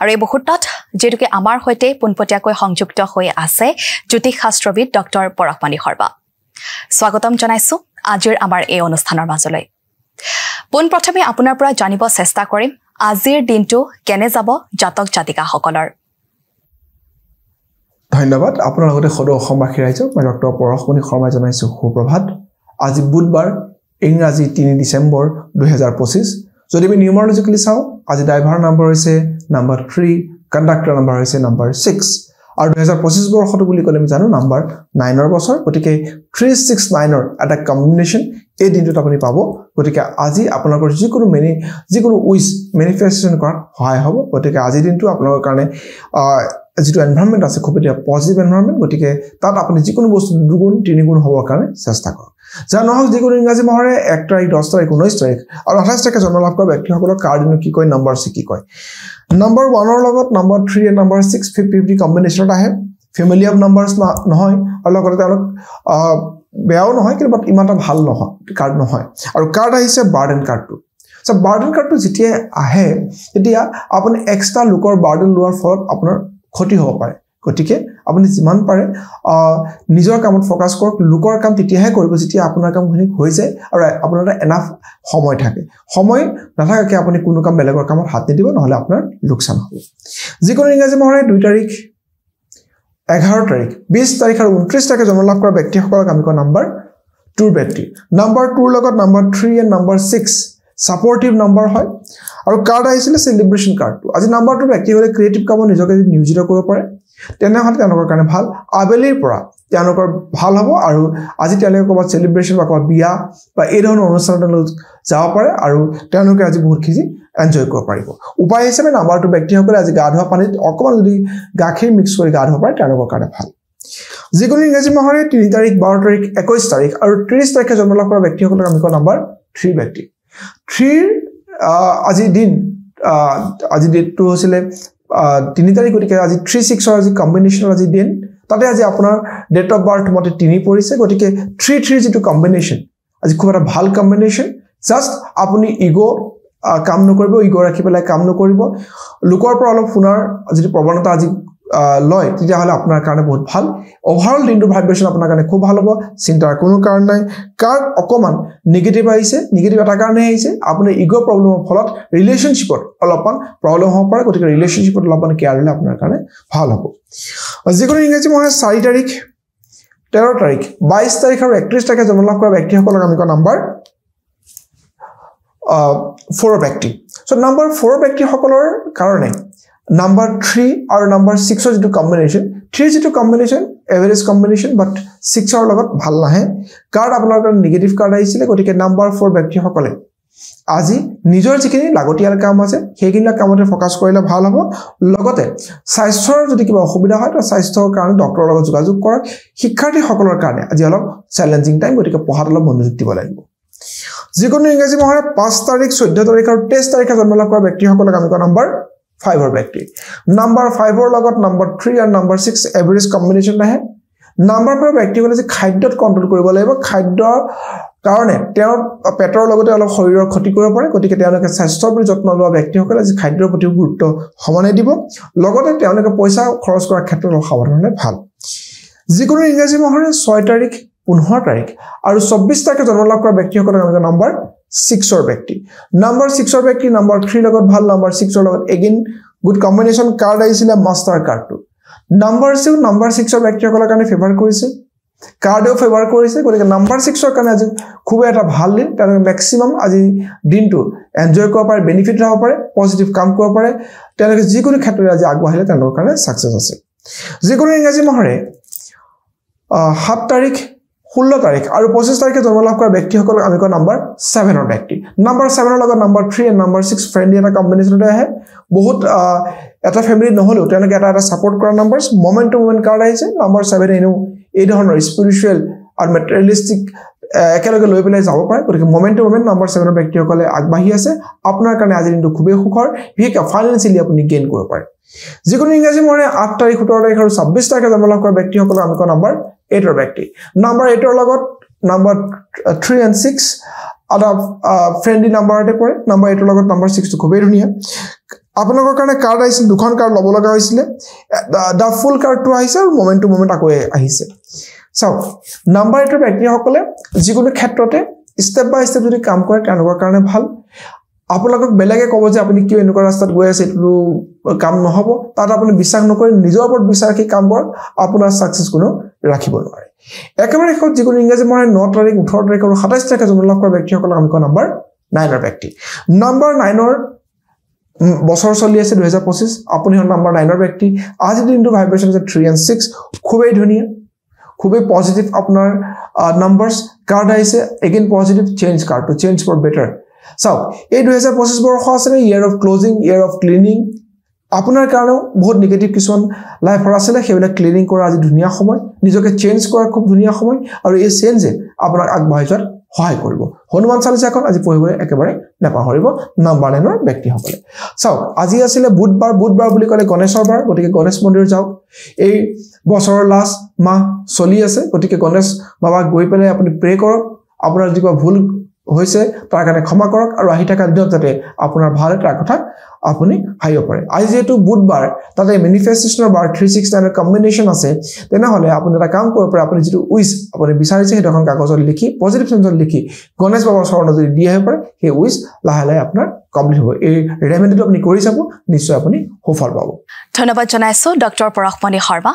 আৰু এই মুহূৰ্তত যেটোকে আমাৰ হৈতে পোনপটীয়াকৈ সংযুক্ত হৈ আছে জ্যোতিষ শাস্ত্ৰবিদ ডক্টৰ পৰশমণি শৰ্মা স্বাগতম জনাইছো আজিৰ আমাৰ এই অনুষ্ঠানৰ মাজলৈ পোনপ্ৰথমে আপোনাৰ পৰা জানিব চেষ্টা কৰিম আজিৰ দিনটো কেনে যাব জাতক জাতিকাসকলৰ ধন্যবাদ আপোনাৰ লগতে সদৌ অসমবাসী ৰাইজক মই ডক্টৰ পৰশমণি শৰ্মাই জনাইছো সুপ্ৰভাত আজি বুধবাৰ ইংৰাজী 3 ডিসেম্বৰ 2025 যদি আমি নিউমাৰলজিক্যালি চাও আজি ড্ৰাইভাৰ নম্বৰ হৈছে নম্বৰ 3 কণ্ডাক্টৰ নম্বৰ হৈছে নম্বৰ 6 আৰু 2025 বৰ্ষটো বুলি ক'লে আমি জানো নম্বৰ 9 ৰ বছৰ গতিকে 369 ৰ এটা কম্বিনেশন এই দিনটোত আপুনি পাব গতিকে আজি আপোনালোকৰ যিকোনো উইশ মেনিফেষ্টেশন কৰাত সহায় হ'ব গতিকে আজি দিনটো আপোনালোকৰ কাৰণে যেটো এনভায়ৰনমেন্ট আছে খুব এটা পজিটিভ এনভায়ৰনমেন্ট গতিকে তাত আপুনি যিকোনো বস্তু দুগুণ তিনিগুণ হ'বৰ কাৰণে চেষ্টা কৰক জানহক যিকোনো ইংৰাজী মাহৰে 1 তাৰিখ 10 তাৰিখ 19 তাৰিখ আৰু 28 তাৰিখে জন্ম লাভ কৰা ব্যক্তিসকলৰ কাৰ্ডিনো কি কয় নম্বৰ সি কি কয় নম্বৰ 1 ৰ লগত নম্বৰ 3 আৰু নম্বৰ 6 50-50 কম্বিনেশনত আহে ফ্যামিলি অফ নাম্বাৰস নহয় আৰু লগতে তেওঁলোক বেয়াও নহয় কিন্তু ইমানটা ভাল নহয় কাৰ্ড নহয় আৰু কাৰ্ড আহিছে বাৰ্ডেন কাৰ্ডটো সো বাৰ্ডেন কাৰ্ডটো যেতিয়া আহে তেতিয়া আপুনি এক্সট্ৰা লুকৰ বাৰ্ডেন লোৱাৰ ফলত আপোনাৰ ক্ষতি হ'ব পাৰে গতিকে আপুনি যিমান পাৰে নিজৰ কামত ফোকাস কৰক লুকৰ কাম তেতিয়াহে কৰিব যেতিয়া আপোনাৰ কামখিনি হৈ যায় আৰু আপোনাৰ এনাফ সময় থাকে সময় নাথাকে আপুনি কোনো কাম বেলেগৰ কামত হাত নিদিব নহলে আপোনাৰ লোকসান হ'ব যিকোনো ইংৰাজী মাহৰে 2 তাৰিখ 11 তাৰিখ 20 তাৰিখ আৰু 29 তাৰিখে জন্ম লাভ কৰা ব্যক্তিসকলক আমি কওঁ নম্বৰ 2 ব্যক্তি নম্বৰ 2 ৰ লগত নম্বৰ 3 আৰু নম্বৰ 6 সাপোৰ্টিভ নম্বৰ হয় আৰু কাৰ্ড আহিছিল সেলিব্ৰেশন কাৰ্ডটো আজি নম্বৰ 2 ব্যক্তি হলে ক্ৰিয়েটিভ কাম নিজকে নিয়োজিত কৰিব পাৰে তেনেহলে তেওঁলোকৰ কাৰণে ভাল আবেলিৰ পৰা তেওঁলোকৰ ভাল হ'ব আৰু আজি তেওঁলোকে ক'বাত সেলিব্ৰেশন বা ক'বাত বিয়া বা এই ধৰণৰ অনুষ্ঠানত যাব পাৰে আৰু তেওঁলোকে আজি বহুত খিনি এনজয় কৰিব পাৰিব উপায় হিচাপে নম্বৰ 2 ব্যক্তিসকলে আজি গা ধোৱা পানীত অকমান যদি গাখীৰ মিক্স কৰি গা ধোৱা পাৰে তেওঁলোকৰ কাৰণে ভাল যিকোনো ইংৰাজী মাহৰে 3 তাৰিখ 12 তাৰিখ 21 তাৰিখ আৰু 30 তাৰিখে জন্ম লাভ কৰা ব্যক্তিসকলক আমি কওঁ নম্বৰ 3 ব্যক্তি 3 আজি দিন আজি ডেটটো হৈছিল 3 তাৰিখ গতিকে আজি 36 ৰ আজি কম্বিনেশনৰ আজি দিন তাতে আজি আপোনাৰ ডেট অফ বাৰ্থ মতে 3 পৰিছে গতিকে 33 যেটো কম্বিনেশন আজি খুব এটা ভাল কম্বিনেশন জাস্ট আপুনি ইগো কাম নকৰিব ইগো ৰাখি পেলাই কাম নকৰিব লুকৰ পৰা অলপ ফুনাৰ যেটো প্ৰৱণতা আজি লয় তেতিয়া হলে আপোনাৰ কাৰণে বহুত ভাল ওভাৰঅল দিনটো ভাইব্ৰেচন আপোনাৰ কাৰণে খুব ভাল হ'ব চিন্তাৰ কোনো কাৰণ নাই কাৰ্ড অকমান নেগেটিভ আহিছে নেগেটিভ এটা কাৰণে আহিছে আপোনাৰ ইগো প্ৰবলেমৰ ফলত ৰিলেশনশিপত অলপমান প্ৰবলেম হ'ব পাৰে গতিকে ৰিলেশনশিপত অলপমান কেয়াৰ ল'লে আপোনাৰ কাৰণে ভাল হ'ব যিকোনো ইংৰাজী মাহৰ 4 তাৰিখ 13 তাৰিখ 22 তাৰিখ আৰু 31 তাৰিখে জন্ম লাভ কৰা ব্যক্তিসকলক আমি কওঁ নম্বৰ 4 ব্যক্তি সো নম্বৰ 4 ব্যক্তিসকলৰ কাৰণে number 3 or number 6 or যেটো কম্বিনেশন 3 যেটো combination average combination but 6 or লগত ভাল নাহে কাৰ্ড আপোনালোকৰ নেগেটিভ কাৰ্ড আহিছিল গতিকে নম্বৰ 4 ব্যক্তি সকলে আজি নিজৰ যিখিনি লাগতিয়াল কাম আছে সেইখিনি কামতে ফোকাস কৰিলে ভাল হ'ব লগতে স্বাস্থ্যৰ যদি কিবা অসুবিধা হয় তো স্বাস্থ্যৰ কাৰণে ডক্টৰৰ লগত যোগাযোগ কৰক শিক্ষাৰ্থী সকলৰ কাৰণে আজি অলপ চ্যালেঞ্জিং টাইম গতিকে পঢ়াত অলপ মনোযোগ দিব লাগিব যিকোনো ইংৰাজী মাহৰে 5 তাৰিখ 14 তাৰিখ আৰু 23 তাৰিখে জন্ম লাভ কৰা ব্যক্তি সকলক আমি কওঁ নম্বৰ 5 ৰ ব্যক্তি নম্বৰ 5 ৰ লগত নম্বৰ 3 আৰু নম্বৰ 6 এভাৰেজ কম্বিনেশন আহে নম্বৰ 5 ব্যক্তি হলে যে খাদ্যত কন্ট্ৰোল কৰিব লাগিব খাদ্যৰ কাৰণে তেওঁ পেটৰ লগতে অলপ শৰীৰৰ ক্ষতি কৰিব পাৰে গতিকে তেওঁলোকে স্বাস্থ্যৰ প্ৰতি যত্ন লোৱা ব্যক্তিসকলে যে খাদ্যৰ প্ৰতি গুৰুত্ব সমানে দিব লগতে তেওঁলোকে পইচা খৰচ কৰাৰ ক্ষেত্ৰত সাৱধানে ভাল যিকোনো ইংৰাজী মাহৰে 6 তাৰিখ 15 তাৰিখ আৰু 24 তাৰিখে জন্ম লাভ কৰা ব্যক্তিসকলক আমি নম্বৰ 6 ৰ ব্যক্তি নম্বৰ 6 ৰ ব্যক্তি নম্বৰ 3 লগত ভাল নম্বৰ 6 ৰ লগত এগেইন গুড কম্বিনেশন কাৰ্ড আহিছিল মাষ্টাৰ কাৰ্ডটো নম্বৰ 6 ৰ ব্যক্তিসকলৰ কাৰণে ফেভাৰ কৰিছে কাৰ্ডও ফেভাৰ কৰিছে গতিকে নম্বৰ 6 ৰ কাৰণে আজি খুব এটা ভাল দিন তেওঁলোকে ম্যাক্সিমাম আজি দিনটো এনজয় কৰিব পাৰে বেনিফিট হ'ব পাৰে পজিটিভ কাম কৰিব পাৰে তেওঁলোকে যিকোনো ক্ষেত্ৰত আজি আগবাঢ়িলে তেওঁলোকৰ কাৰণে সাকসেস আছে যিকোনো ইংৰাজী মাহৰে 7 তাৰিখ 16 তাৰিখ আৰু 25 তাৰিখে জন্ম লাভ কৰা ব্যক্তিসকলক আমি কওঁ নম্বৰ 7 ৰ ব্যক্তি নম্বৰ 7 ৰ লগত নম্বৰ 3 আৰু নম্বৰ 6 ফ্ৰেন্ডলি এটা কম্বিনেশনতে আহে বহুত এটা ফ্যামিলি নহলেও তেওঁলোকে এটা সাপোৰ্ট কৰা নম্বৰস মোমেন্ট টু মোমেন্ট কাৰ্ড আহিছে নম্বৰ 7 এনো এই ধৰণৰ স্পিৰিচুৱেল আৰু মেটেৰিয়েলিস্টিক একেলগে লৈ পেলাই যাব পাৰে গতিকে মোমেন্ট টু মোমেন্ট নম্বৰ 7 ৰ ব্যক্তিসকলে আগবাঢ়ি আছে আপোনাৰ কাৰণে আজি দিনটো খুবেই সুখৰ বিশেষকৈ ফাইনান্সিয়ালি আপুনি গেইন কৰিব পাৰে যিকোনো ইংৰাজী মাহৰে 8 তাৰিখ 17 তাৰিখ আৰু 26 তাৰিখে জন্ম লাভ কৰা ব্যক্তিসকলক আমি কওঁ নম্বৰ 8 ৰ ব্যক্তি নম্বৰ 8 ৰ লগত নম্বৰ 3 and 6 আদা ফ্ৰেন্ডলি নম্বৰতে পৰে নম্বৰ 8 ৰ লগত নম্বৰ 6 টো খুবেই ধুনিয়া আপোনালোকৰ কাৰণে কাৰ্ড আহিছিল দুখন কাৰ্ড ল'ব লগা হৈছিল দা ফুল কাৰ্ডটো আহিছে আৰু মোমেন্ট টু মোমেন্ট আকৌ আহিছে চাওক নাম্বাৰ 8 ৰ ব্যক্তিসকলে যিকোনো ক্ষেত্ৰতে স্টেপ বাই স্টেপ যদি কাম কৰে তেওঁলোকৰ কাৰণে ভাল আপোনালোকক বেলেগে ক'ব যে আপুনি কিয় এনেকুৱা ৰাস্তাত গৈ আছে এটো কাম নহব তাত আপুনি বিশ্বাস নকৰি নিজৰ ওপৰত বিশ্বাস ৰাখি কাম কৰক আপোনাৰ সাকসেস কোনো ৰাখিব নোৱাৰে একেবাৰে শেষত যিকোনো ইংৰাজী মাহে 9 তাৰিখ 18 তাৰিখ আৰু 27 তাৰিখে জন্ম লাভ কৰা ব্যক্তিসকলক আমি কোৱা নাম্বাৰ 9 ৰ ব্যক্তি নাম্বাৰ 9 ৰ বছৰ চলি আছে 2025 আপুনি নাম্বাৰ 9 ৰ ব্যক্তি আজি দিনটো ভাইব্ৰেচন আছে 3 and 6 খুবেই ধুনিয়া খুবেই পজিটিভ আপোনাৰ নাম্বাৰস কাৰ্ড আছে again positive change card to change for better so এই 2025 বৰ্ষ আছে year of closing year of cleaning আপোনাৰ কাৰণে বহুত নেগেটিভ কিছুমান লাইফৰ আছে সেইবিলাক ক্লিনিং কৰা আজি ধুনিয়া সময় নিজকে চেঞ্জ কৰাৰ খুব ধুনিয়া সময় আৰু এই চেঞ্জে আপোনাক আগবঢ়াই যোৱাত সহায় কৰিব হনুমান চালিসাখন আজি পঢ়িবলৈ একেবাৰে নাপাহৰিব নাম্বাৰ 9 ৰ ব্যক্তিসকলে চাওক আজি আছিল বুধবাৰ বুলি ক'লে গণেশৰ বাৰ গতিকে গণেশ মন্দিৰ যাওক এই বছৰৰ লাষ্ট মাহ চলি আছে গতিকে গণেশ বাবাক গৈ পেলাই আপুনি প্ৰে কৰক আপোনাৰ যিবা ভুল হৈছে তাৰ কাৰণে ক্ষমা কৰক আৰু আহি থকা দিনত যাতে আপোনাৰ ভাল এটা কথা আপুনি হাইব পাৰে আজি যেটো বুধবাৰ তাতে মেনিফেষ্টেচনৰ বাৰ 369 ৰ কম্বিনেশন আছে তেনেহলে আপুনি এটা কাম কৰিব পাৰে আপুনি যেটো উইশ আপুনি বিচাৰিছে হেতখন কাগজত লিখি পজিটিভ সেন্সত লিখি গণেশ বাবাৰ চৰণত যদি দিয়ে পাৰে সেই উইশ লাহে আপোনাৰ কমপ্লিট হ'ব এই ৰেমেডিটো আপুনি কৰি চাব নিশ্চয় আপুনি সফল পাব ধন্যবাদ জনাইছো ডক্টৰ পৰশমণি শৰ্মা